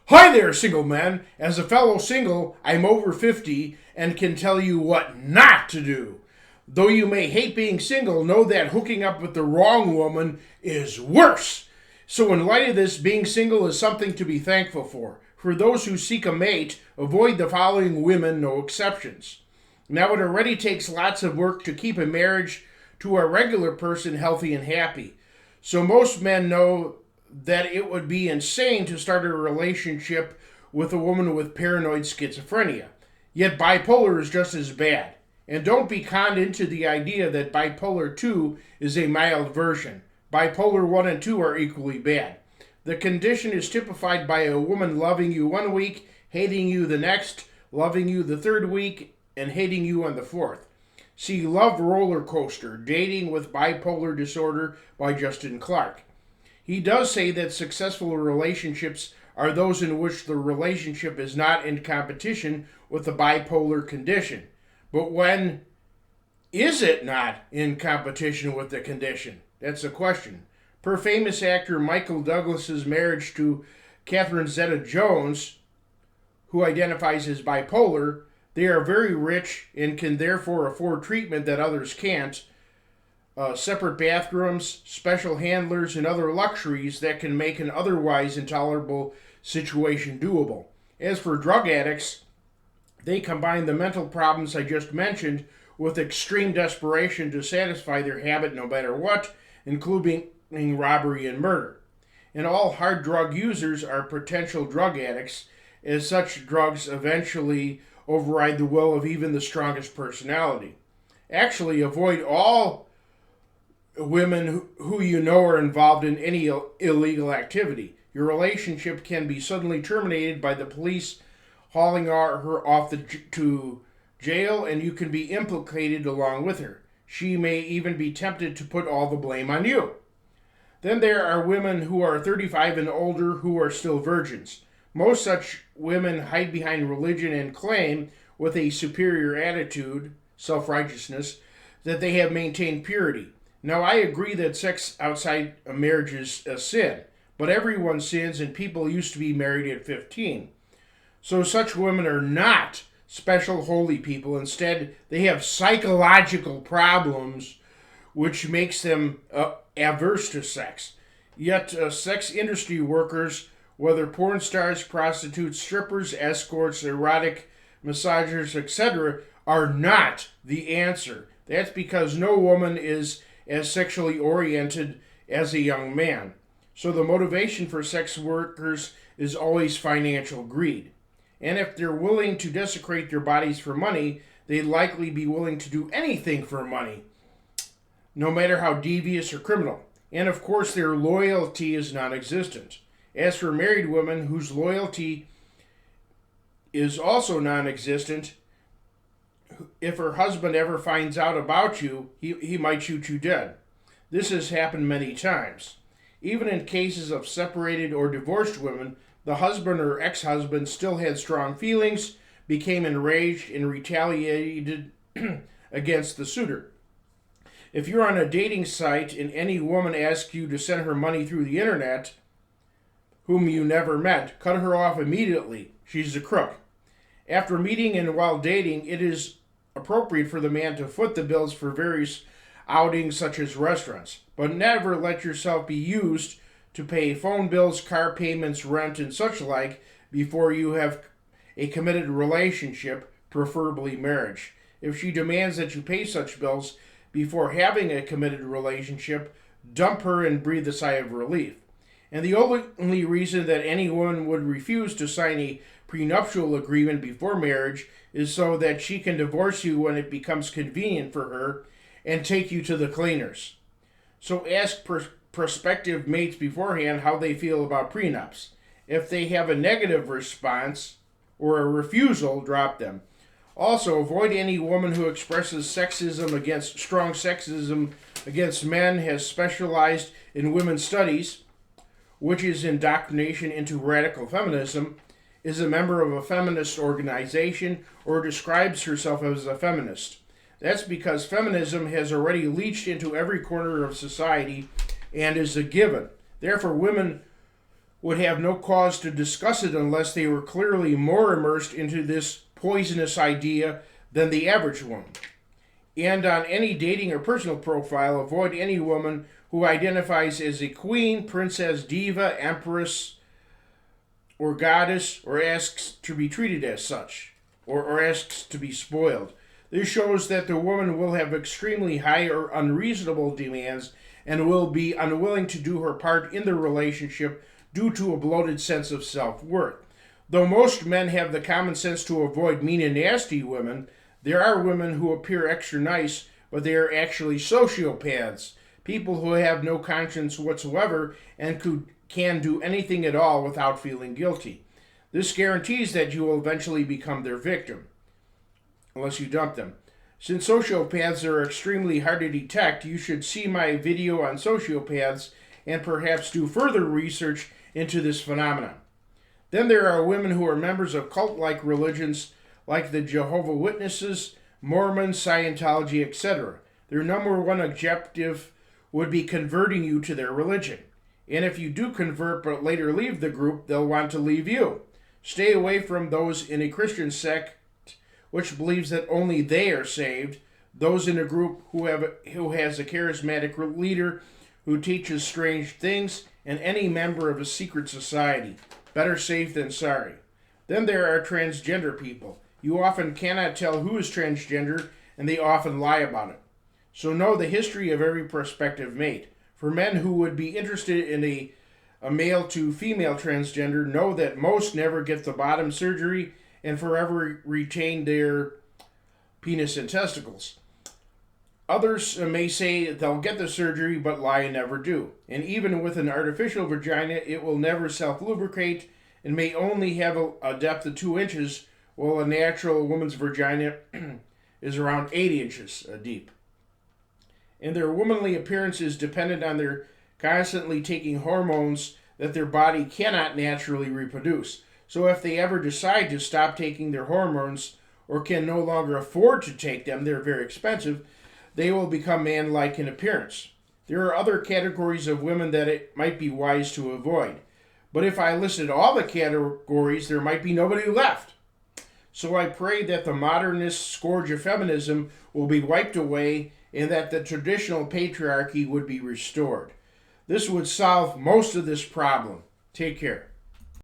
Hi there, single men. As a fellow single, I'm over 50 and can tell you what not to do. Though you may hate being single, know that hooking up with the wrong woman is worse. So, in light of this, being single is something to be thankful for. For those who seek a mate, avoid the following women, no exceptions. Now, it already takes lots of work to keep a marriage to a regular person healthy and happy. So, most men know that it would be insane to start a relationship with a woman with paranoid schizophrenia. Yet bipolar is just as bad. And don't be conned into the idea that bipolar 2 is a mild version. Bipolar 1 and 2 are equally bad. The condition is typified by a woman loving you one week, hating you the next, loving you the third week, and hating you on the fourth. See Love Roller Coaster, Dating with Bipolar Disorder by Justin Clark. He does say that successful relationships are those in which the relationship is not in competition with the bipolar condition. But when is it not in competition with the condition? That's the question. Per famous actor Michael Douglas's marriage to Catherine Zeta-Jones, who identifies as bipolar, they are very rich and can therefore afford treatment that others can't, separate bathrooms, special handlers, and other luxuries that can make an otherwise intolerable situation doable. As for drug addicts, they combine the mental problems I just mentioned with extreme desperation to satisfy their habit no matter what, including robbery and murder. And all hard drug users are potential drug addicts, as such drugs eventually override the will of even the strongest personality. Actually, avoid all women who you know are involved in any illegal activity. Your relationship can be suddenly terminated by the police hauling her off to jail, and you can be implicated along with her. She may even be tempted to put all the blame on you. Then there are women who are 35 and older who are still virgins. Most such women hide behind religion and claim, with a superior attitude, self-righteousness, that they have maintained purity. Now, I agree that sex outside a marriage is a sin, but everyone sins, and people used to be married at 15. So such women are not special holy people. Instead, they have psychological problems which makes them averse to sex. Yet, sex industry workers, whether porn stars, prostitutes, strippers, escorts, erotic massagers, etc., are not the answer. That's because no woman is as sexually oriented as a young man. So the motivation for sex workers is always financial greed. And if they're willing to desecrate their bodies for money, they'd likely be willing to do anything for money, no matter how devious or criminal. And of course, their loyalty is non existent. As for married women whose loyalty is also non existent, if her husband ever finds out about you, he might shoot you dead. This has happened many times. Even in cases of separated or divorced women, the husband or ex-husband still had strong feelings, became enraged, and retaliated against the suitor. If you're on a dating site and any woman asks you to send her money through the internet, whom you never met, cut her off immediately. She's a crook. After meeting and while dating, it is appropriate for the man to foot the bills for various outings such as restaurants, but never let yourself be used to pay phone bills, car payments, rent, and such like before you have a committed relationship, preferably marriage. If she demands that you pay such bills before having a committed relationship, dump her and breathe a sigh of relief. And the only reason that any woman would refuse to sign a prenuptial agreement before marriage is so that she can divorce you when it becomes convenient for her and take you to the cleaners. So ask prospective mates beforehand how they feel about prenups. If they have a negative response or a refusal, drop them. Also, avoid any woman who expresses strong sexism against men, has specialized in women's studies, which is indoctrination into radical feminism, is a member of a feminist organization, or describes herself as a feminist. That's because feminism has already leached into every corner of society and is a given. Therefore, women would have no cause to discuss it unless they were clearly more immersed into this poisonous idea than the average woman. And on any dating or personal profile, avoid any woman who identifies as a queen, princess, diva, empress, or goddess, or asks to be treated as such, or asks to be spoiled. This shows that the woman will have extremely high or unreasonable demands and will be unwilling to do her part in the relationship due to a bloated sense of self-worth. Though most men have the common sense to avoid mean and nasty women, there are women who appear extra nice, but they are actually sociopaths, people who have no conscience whatsoever and can do anything at all without feeling guilty. This guarantees that you will eventually become their victim, unless you dump them. Since sociopaths are extremely hard to detect, you should see my video on sociopaths and perhaps do further research into this phenomenon. Then there are women who are members of cult-like religions like the Jehovah's Witnesses, Mormons, Scientology, etc. Their number one objective would be converting you to their religion. And if you do convert but later leave the group, they'll want to leave you. Stay away from those in a Christian sect which believes that only they are saved, those in a group who has a charismatic leader who teaches strange things, and any member of a secret society. Better safe than sorry. Then there are transgender people. You often cannot tell who is transgender, and they often lie about it. So know the history of every prospective mate. For men who would be interested in a male to female transgender, know that most never get the bottom surgery and forever retain their penis and testicles. Others may say they'll get the surgery but lie and never do. And even with an artificial vagina, it will never self-lubricate and may only have a depth of 2 inches, while a natural woman's vagina is around 8 inches deep. And their womanly appearance is dependent on their constantly taking hormones that their body cannot naturally reproduce. So if they ever decide to stop taking their hormones or can no longer afford to take them, they're very expensive, they will become man-like in appearance. There are other categories of women that it might be wise to avoid. But if I listed all the categories, there might be nobody left. So I pray that the modernist scourge of feminism will be wiped away and that the traditional patriarchy would be restored. This would solve most of this problem. Take care.